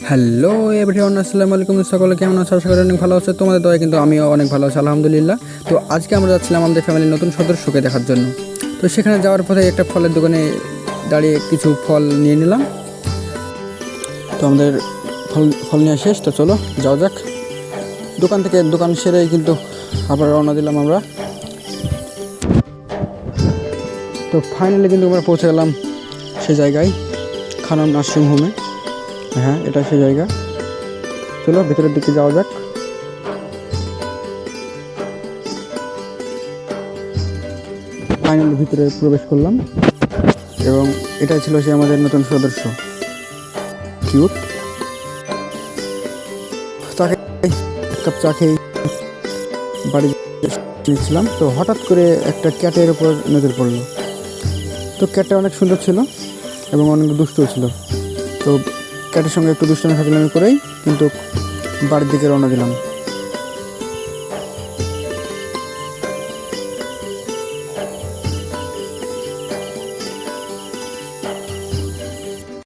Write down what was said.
Hello everyone, আসসালামু আলাইকুম। সকলে কেমন আছো? আশা করি অনেক ভালো আছে। তোমাদের দয়া কিন্তু আমিও অনেক ভালো আছি, আলহামদুলিল্লাহ। তো আজকে আমরা যাচ্ছিলাম আমাদের ফ্যামিলির নতুন সদস্যকে দেখার জন্য। তো সেখানে যাওয়ার পথে একটা ফলের দোকানে দাঁড়িয়ে কিছু ফল নিয়ে নিলাম। তো আমাদের ফল নেওয়া শেষ, তো চলো যাওয়া যাক। দোকান সেরেই কিন্তু আবার রওনা দিলাম আমরা। তো ফাইনালি কিন্তু আমরা পৌঁছে গেলাম সে জায়গায়, খানম নার্সিং হোমে। হ্যাঁ, এটা সেই জায়গা। চলো ভেতরের দিকে যাওয়া যাক। ফাইনালি ভিতরে প্রবেশ করলাম এবং এটাই ছিল সে আমাদের নতুন সদস্য। কিউট। তাকে এক কাপ চা খেয়ে বাড়ি গিয়েছিলাম। তো হঠাৎ করে একটা ক্যাটের উপর নজর পড়লো। তো ক্যাটটা অনেক সুন্দর ছিল এবং অনেক দুষ্টও ছিল। তো ক্যাটের সঙ্গে একটু দুষ্টামি ফাজলামি করেই কিন্তু বাড়ির দিকে রওনা দিলাম।